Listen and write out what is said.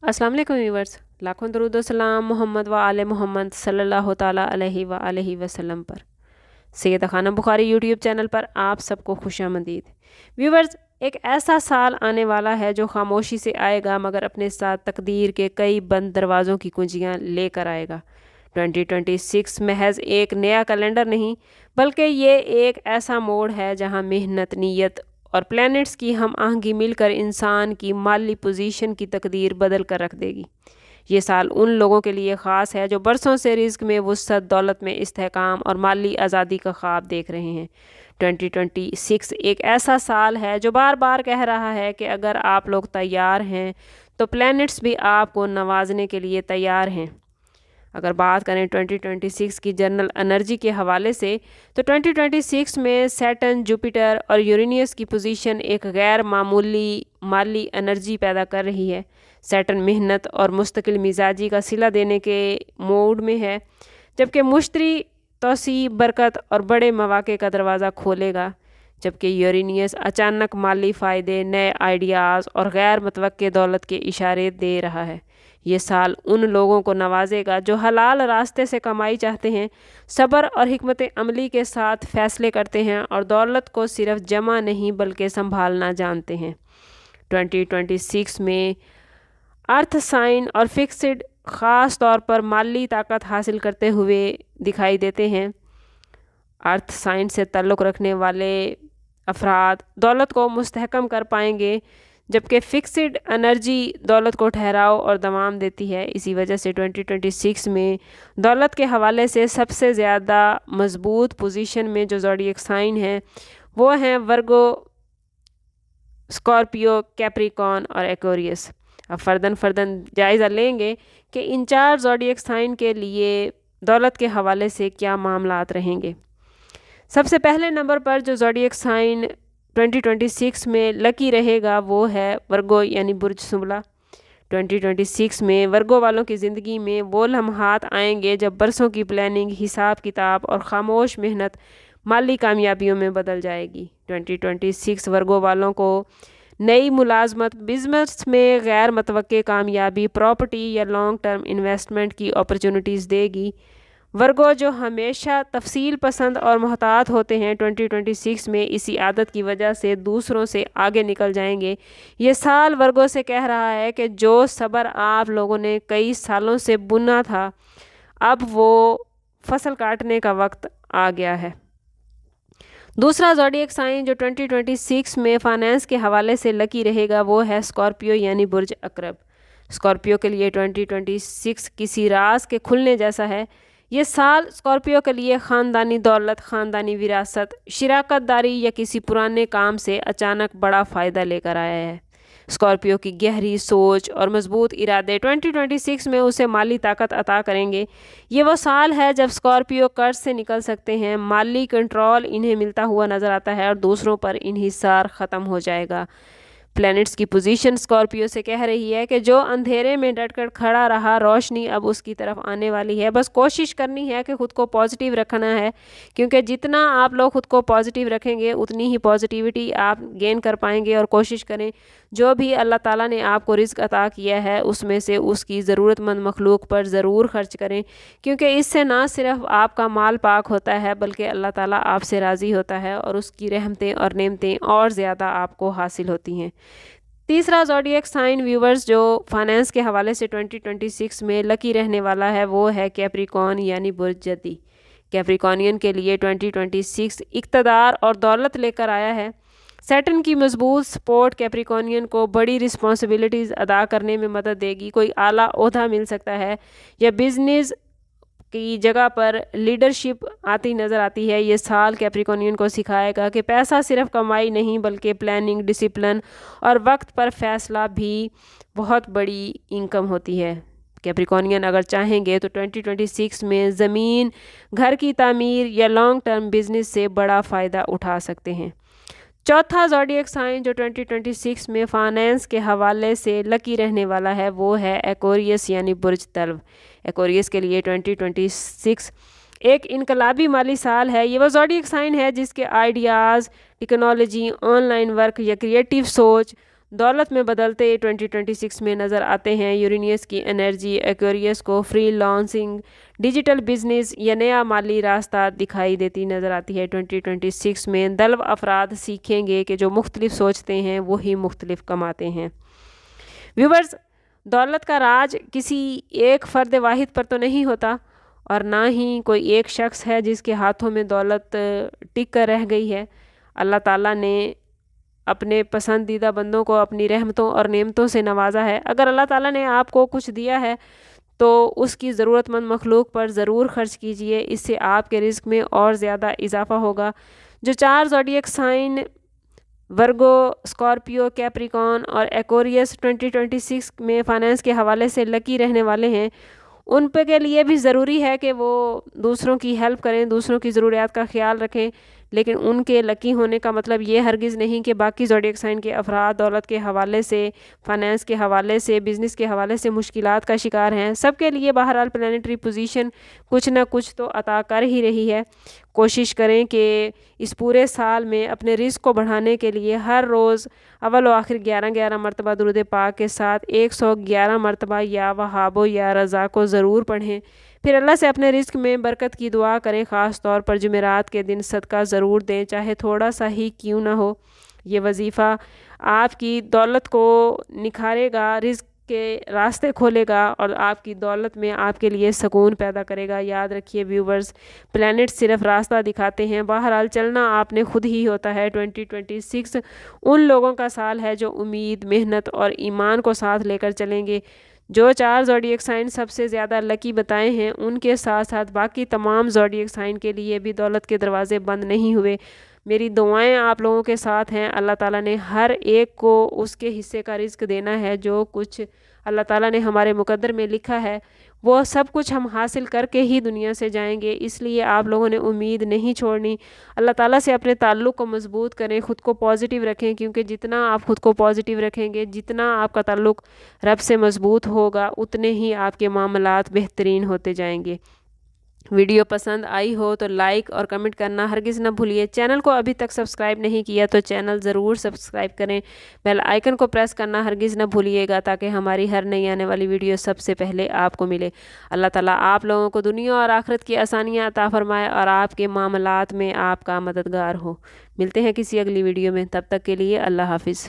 अस्सलाम वालेकुम व्यूअर्स, लाखों दरूद व सलाम मोहम्मद व आले मोहम्मद सल्लल्लाहु ताला अलैहि व आलिहि वसल्लम पर। सैयदा खानम बुखारी यूट्यूब चैनल पर आप सबको खुशामदीद। व्यूअर्स, एक ऐसा साल आने वाला है जो खामोशी से आएगा मगर अपने साथ तकदीर के कई बंद दरवाज़ों की कुंजियाँ लेकर आएगा। 2026 महज एक नया कैलेंडर नहीं बल्कि ये एक ऐसा मोड़ है जहाँ मेहनत, नीयत और प्लैनेट्स की हम आहंगी मिलकर इंसान की माली पोजीशन की तकदीर बदल कर रख देगी। ये साल उन लोगों के लिए ख़ास है जो बरसों से रिस्क में, वुसअत, दौलत में इस्तेहकाम और माली आज़ादी का ख्वाब देख रहे हैं। 2026 एक ऐसा साल है जो बार बार कह रहा है कि अगर आप लोग तैयार हैं तो प्लैनेट्स भी आपको नवाजने के लिए तैयार हैं। अगर बात करें 2026 की जनरल एनर्जी के हवाले से तो 2026 में सैटर्न, जुपिटर और यूरेनियस की पोजीशन एक गैर मामूली माली एनर्जी पैदा कर रही है। सैटर्न मेहनत और मुस्तकिल मिजाजी का सिला देने के मूड में है, जबकि मुश्तरी तोसी, बरकत और बड़े मौके का दरवाज़ा खोलेगा, जबकि यूरेनियस अचानक माली फ़ायदे, नए आइडियाज़ और गैर मुतवक्के दौलत के इशारे दे रहा है। ये साल उन लोगों को नवाजेगा जो हलाल रास्ते से कमाई चाहते हैं, सब्र और हिकमत अमली के साथ फ़ैसले करते हैं और दौलत को सिर्फ जमा नहीं बल्कि संभालना जानते हैं। 2026 में अर्थ साइन और फिक्स्ड ख़ास तौर पर माली ताकत हासिल करते हुए दिखाई देते हैं। अर्थ साइन से ताल्लुक़ रखने वाले अफराद दौलत को मुस्तहकम कर पाएंगे, जबकि फिक्स्ड एनर्जी दौलत को ठहराव और दमाम देती है। इसी वजह से 2026 में दौलत के हवाले से सबसे ज़्यादा मजबूत पोजीशन में जो ज़ोडिएक साइन है वो हैं वर्गो, स्कॉर्पियो, कैप्रिकॉर्न और एक्वेरियस। अब फ़र्दन जायज़ा लेंगे कि इन 4 ज़ोडिएक साइन के लिए दौलत के हवाले से क्या मामलात रहेंगे। सबसे पहले नंबर पर जो ज़ोडिएक साइन 2026 में लकी रहेगा वो है वर्गो यानी बुर्ज सुमला। 2026 में वर्गो वालों की ज़िंदगी में वो लम्हात आएंगे जब बरसों की प्लानिंग, हिसाब किताब और ख़ामोश मेहनत माली कामयाबियों में बदल जाएगी। 2026 वर्गो वालों को नई मुलाजमत, बिजनेस में गैर मुतवक्के कामयाबी, प्रॉपर्टी या लॉन्ग टर्म इन्वेस्टमेंट की अपॉर्चुनिटीज़ देगी। वर्गो जो हमेशा तफसील पसंद और मोहतात होते हैं, 2026 में इसी आदत की वजह से दूसरों से आगे निकल जाएंगे। ये साल वर्गो से कह रहा है कि जो सब्र आप लोगों ने कई सालों से बुना था, अब वो फसल काटने का वक्त आ गया है। दूसरा ज़ोडिएक साइन जो 2026 में फाइनेंस के हवाले से लकी रहेगा वो है स्कॉर्पियो यानी बुर्ज अकरब। स्कॉर्पियो के लिए 2026 किसी राज के खुलने जैसा है। ये साल स्कॉर्पियो के लिए ख़ानदानी दौलत, ख़ानदानी विरासत, शिराकत दारी या किसी पुराने काम से अचानक बड़ा फ़ायदा लेकर आया है। स्कॉर्पियो की गहरी सोच और मजबूत इरादे 2026 में उसे माली ताकत अता करेंगे। ये वो साल है जब स्कॉर्पियो कर्ज से निकल सकते हैं, माली कंट्रोल इन्हें मिलता हुआ नज़र आता है और दूसरों पर इन्हिसार ख़त्म हो जाएगा। प्लैनेट्स की पोजीशन स्कॉर्पियो से कह रही है कि जो अंधेरे में डटकर खड़ा रहा, रोशनी अब उसकी तरफ आने वाली है। बस कोशिश करनी है कि ख़ुद को पॉजिटिव रखना है, क्योंकि जितना आप लोग ख़ुद को पॉजिटिव रखेंगे उतनी ही पॉजिटिविटी आप गेन कर पाएंगे। और कोशिश करें जो भी अल्लाह ताला ने आपको रिज़्क अता किया है उसमें से उसकी ज़रूरतमंद मखलूक पर ज़रूर खर्च करें, क्योंकि इससे ना सिर्फ आपका माल पाक होता है बल्कि अल्लाह ताला आपसे राज़ी होता है और उसकी रहमतें और नेमतें और ज़्यादा आपको हासिल होती हैं। तीसरा ज़ोडिएक साइन व्यूवर्स जो फाइनेंस के हवाले से 2026 में लकी रहने वाला है वो है कैप्रिकॉर्न यानी बुर्ज जदी। कैप्रिकॉर्नियन के लिए 2026 इक़्तिदार और दौलत लेकर आया है। सैटर्न की मजबूत सपोर्ट कैप्रिकॉर्नियन को बड़ी रिस्पॉन्सिबिलिटीज़ अदा करने में मदद देगी। कोई आला ओहदा मिल सकता है या बिजनेस की जगह पर लीडरशिप आती नज़र आती है। ये साल कैप्रिकॉर्नियन को सिखाएगा कि पैसा सिर्फ कमाई नहीं बल्कि प्लानिंग, डिसिप्लिन और वक्त पर फैसला भी बहुत बड़ी इनकम होती है। कैप्रिकॉर्नियन अगर चाहेंगे तो 2026 में ज़मीन, घर की तामीर या लॉन्ग टर्म बिजनेस से बड़ा फ़ायदा उठा सकते हैं। चौथा ज़ोडिएक साइन जो 2026 में फाइनेंस के हवाले से लकी रहने वाला है वो है एक्वेरियस यानी बुर्ज तल्व। एक्वेरियस के लिए 2026 एक इनकलाबी माली साल है। ये वो ज़ोडिएक साइन है जिसके आइडियाज़, टेक्नोलॉजी, ऑनलाइन वर्क या क्रिएटिव सोच दौलत में बदलते 2026 में नज़र आते हैं। यूरेनियस की एनर्जी एक्वेरियस को फ्री लॉन्सिंग, डिजिटल बिजनेस या नया माली रास्ता दिखाई देती नज़र आती है। 2026 में दल्व अफराद सीखेंगे कि जो मुख्तलिफ सोचते हैं वही मुख्तलिफ कमाते हैं। व्यूवर्स, दौलत का राज किसी एक फ़र्द वाहिद पर तो नहीं होता और ना ही कोई एक शख्स है जिसके हाथों में दौलत टिक कर रह गई है। अल्लाह ताला ने अपने पसंदीदा बंदों को अपनी रहमतों और नेमतों से नवाजा है। अगर अल्लाह ताला ने आपको कुछ दिया है तो उसकी ज़रूरतमंद मखलूक पर ज़रूर ख़र्च कीजिए, इससे आपके रिज़्क में और ज़्यादा इजाफ़ा होगा। जो 4 ज़ोडिएक साइन वर्गो, स्कॉर्पियो, कैप्रिकॉर्न और एक्वेरियस 2026 में फाइनेंस के हवाले से लकी रहने वाले हैं, उन पे के लिए भी ज़रूरी है कि वो दूसरों की हेल्प करें, दूसरों की ज़रूरियात का ख्याल रखें। लेकिन उनके लकी होने का मतलब ये हरगिज़ नहीं कि बाकी ज़ोडिएक साइन के अफराद दौलत के हवाले से, फाइनेंस के हवाले से, बिज़नेस के हवाले से मुश्किलात का शिकार हैं। सब के लिए बहरहाल प्लानिटरी पोजीशन कुछ ना कुछ तो अता कर ही रही है। कोशिश करें कि इस पूरे साल में अपने रिस्क को बढ़ाने के लिए हर रोज़ अव्वल व आखिर 11 मरतबा दुरूद पाक के साथ 111 मरतबा या वहाबो या रज़ा को ज़रूर पढ़ें। फिर अल्लाह से अपने रिस्क में बरकत की दुआ करें। ख़ास तौर पर जुमेरात के दिन सदका ज़रूर दें, चाहे थोड़ा सा ही क्यों ना हो। ये वजीफ़ा आपकी दौलत को निखारेगा, रिस्क के रास्ते खोलेगा और आपकी दौलत में आपके लिए सुकून पैदा करेगा। याद रखिए व्यूवर्स, प्लैनेट सिर्फ रास्ता दिखाते हैं, बहरहाल चलना आपने खुद ही होता है। 2026 उन लोगों का साल है जो उम्मीद, मेहनत और ईमान को साथ लेकर चलेंगे। जो 4 ज़ोडिएक साइन सबसे ज़्यादा लकी बताए हैं, उनके साथ साथ बाकी तमाम ज़ोडिएक साइन के लिए भी दौलत के दरवाज़े बंद नहीं हुए। मेरी दुआएं आप लोगों के साथ हैं। अल्लाह ताला ने हर एक को उसके हिस्से का रिज़्क देना है। जो कुछ अल्लाह ताला ने हमारे मुकद्दर में लिखा है वो सब कुछ हम हासिल करके ही दुनिया से जाएंगे, इसलिए आप लोगों ने उम्मीद नहीं छोड़नी। अल्लाह ताला से अपने ताल्लुक़ को मज़बूत करें, ख़ुद को पॉजिटिव रखें, क्योंकि जितना आप ख़ुद को पॉजिटिव रखेंगे, जितना आपका ताल्लुक़ रब से मज़बूत होगा, उतने ही आपके मामलात बेहतरीन होते जाएंगे। वीडियो पसंद आई हो तो लाइक और कमेंट करना हरगिज़ न भूलिए। चैनल को अभी तक सब्सक्राइब नहीं किया तो चैनल ज़रूर सब्सक्राइब करें। बेल आइकन को प्रेस करना हरगिज़ न भूलिएगा ताकि हमारी हर नई आने वाली वीडियो सबसे पहले आपको मिले। अल्लाह ताला आप लोगों को दुनिया और आखिरत की आसानियाँ अता फरमाए और आपके मामलात में आपका मददगार हो। मिलते हैं किसी अगली वीडियो में, तब तक के लिए अल्लाह हाफिज़।